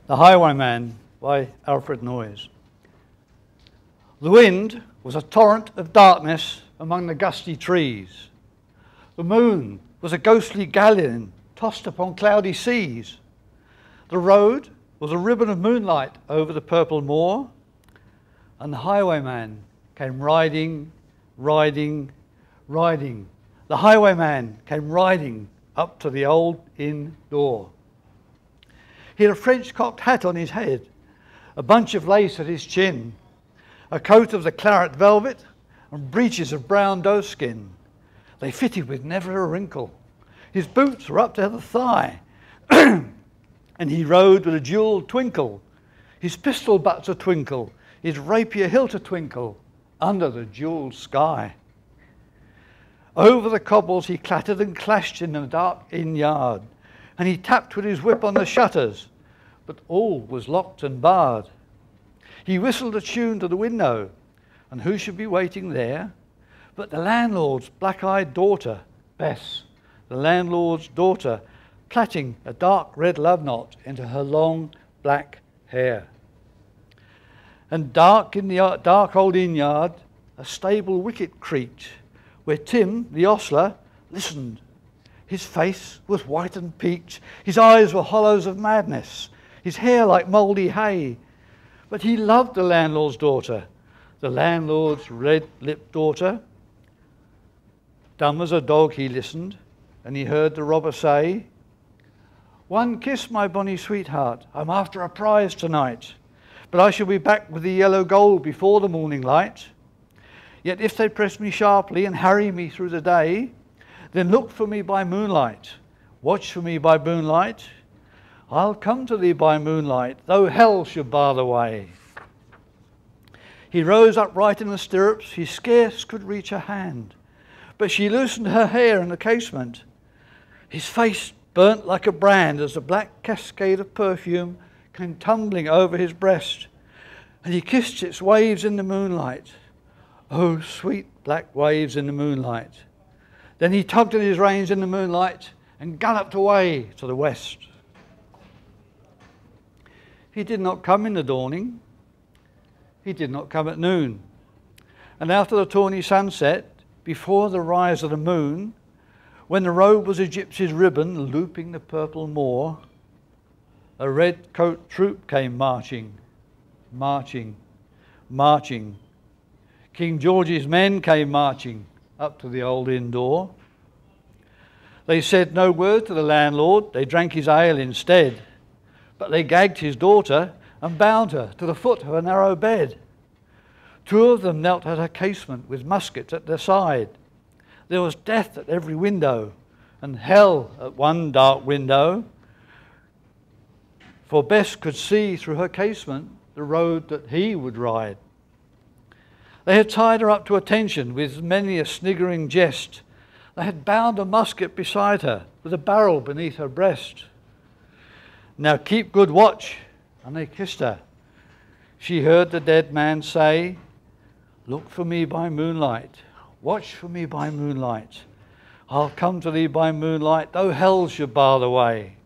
The Highwayman by Alfred Noyes. The wind was a torrent of darkness among the gusty trees. The moon was a ghostly galleon tossed upon cloudy seas. The road was a ribbon of moonlight over the purple moor, and the highwayman came riding, riding, riding. The highwayman came riding up to the old inn door. He had a French cocked hat on his head, a bunch of lace at his chin, a coat of the claret velvet, and breeches of brown doeskin. They fitted with never a wrinkle. His boots were up to the thigh, and he rode with a jewelled twinkle, his pistol butts a twinkle, his rapier hilt a twinkle, under the jewelled sky. Over the cobbles he clattered and clashed in the dark inn yard, and he tapped with his whip on the shutters, but all was locked and barred. He whistled a tune to the window, and who should be waiting there but the landlord's black-eyed daughter, Bess, the landlord's daughter, plaiting a dark red love knot into her long black hair. And dark in the dark old inn yard, a stable wicket creaked, where Tim, the ostler, listened. His face was white and peaked, his eyes were hollows of madness, his hair like mouldy hay. But he loved the landlord's daughter, the landlord's red-lipped daughter. Dumb as a dog he listened, and he heard the robber say, "One kiss, my bonny sweetheart, I'm after a prize tonight, but I shall be back with the yellow gold before the morning light. Yet if they press me sharply and harry me through the day, then look for me by moonlight, watch for me by moonlight. I'll come to thee by moonlight, though hell should bar the way." He rose upright in the stirrups, he scarce could reach her hand, but she loosened her hair in the casement. His face burnt like a brand as the black cascade of perfume came tumbling over his breast, and he kissed its waves in the moonlight. Oh, sweet black waves in the moonlight. Then he tugged at his reins in the moonlight and galloped away to the west. He did not come in the dawning. He did not come at noon. And after the tawny sunset, before the rise of the moon, when the road was a gypsy's ribbon looping the purple moor, a red-coat troop came marching, marching, marching. King George's men came marching up to the old inn door. They said no word to the landlord, they drank his ale instead, but they gagged his daughter and bound her to the foot of a narrow bed. Two of them knelt at her casement with muskets at their side. There was death at every window and hell at one dark window, for Bess could see through her casement the road that he would ride. They had tied her up to attention with many a sniggering jest. They had bound a musket beside her with a barrel beneath her breast. "Now keep good watch," and they kissed her. She heard the dead man say, "Look for me by moonlight, watch for me by moonlight. I'll come to thee by moonlight, though hell should bar the way."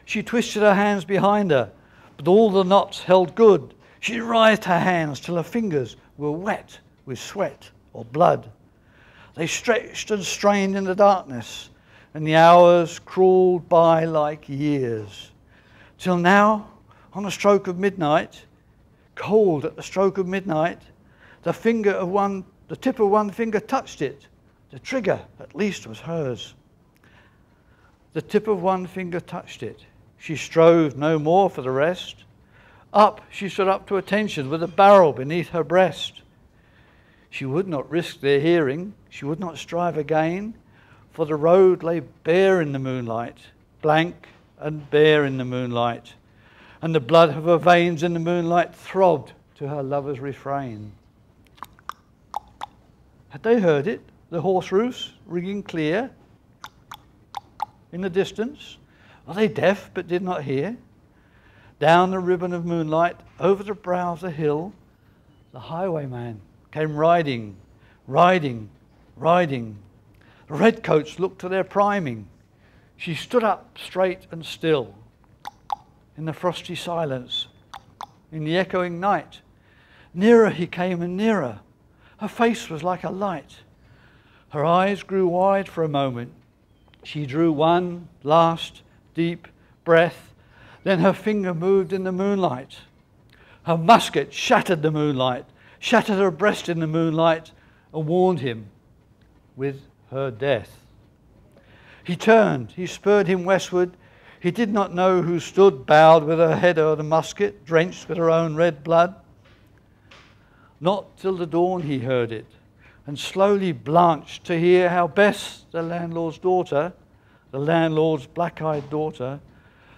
She twisted her hands behind her, but all the knots held good. She writhed her hands till her fingers were wet with sweat or blood. They stretched and strained in the darkness, and the hours crawled by like years, till now, on the stroke of midnight, cold at the stroke of midnight, the tip of one finger touched it. The trigger, at least, was hers. The tip of one finger touched it. She strove no more for the rest. Up, she stood up to attention with a barrel beneath her breast. She would not risk their hearing, she would not strive again, for the road lay bare in the moonlight, blank and bare in the moonlight, and the blood of her veins in the moonlight throbbed to her lover's refrain. Had they heard it, the horse roofs ringing clear in the distance? Are they deaf but did not hear? Down the ribbon of moonlight, over the brow of the hill, the highwayman came riding, riding, riding. The redcoats looked to their priming. She stood up straight and still. in the frosty silence, in the echoing night. Nearer he came and nearer. Her face was like a light. Her eyes grew wide for a moment. She drew one last deep breath. Then her finger moved in the moonlight. Her musket shattered the moonlight, shattered her breast in the moonlight, and warned him with her death. He turned, he spurred him westward. He did not know who stood bowed with her head o'er the musket, drenched with her own red blood. Not till the dawn he heard it, and slowly blanched to hear how Bess, the landlord's daughter, the landlord's black-eyed daughter,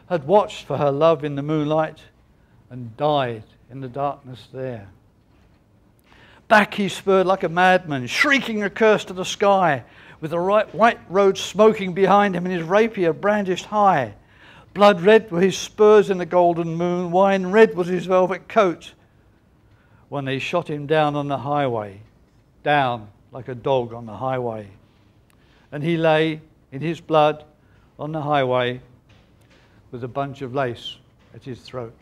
had watched for her love in the moonlight and died in the darkness there. Back he spurred like a madman, shrieking a curse to the sky, with the white road smoking behind him and his rapier brandished high. Blood red were his spurs in the golden moon, wine red was his velvet coat, when they shot him down on the highway, down like a dog on the highway. And he lay in his blood on the highway with a bunch of lace at his throat.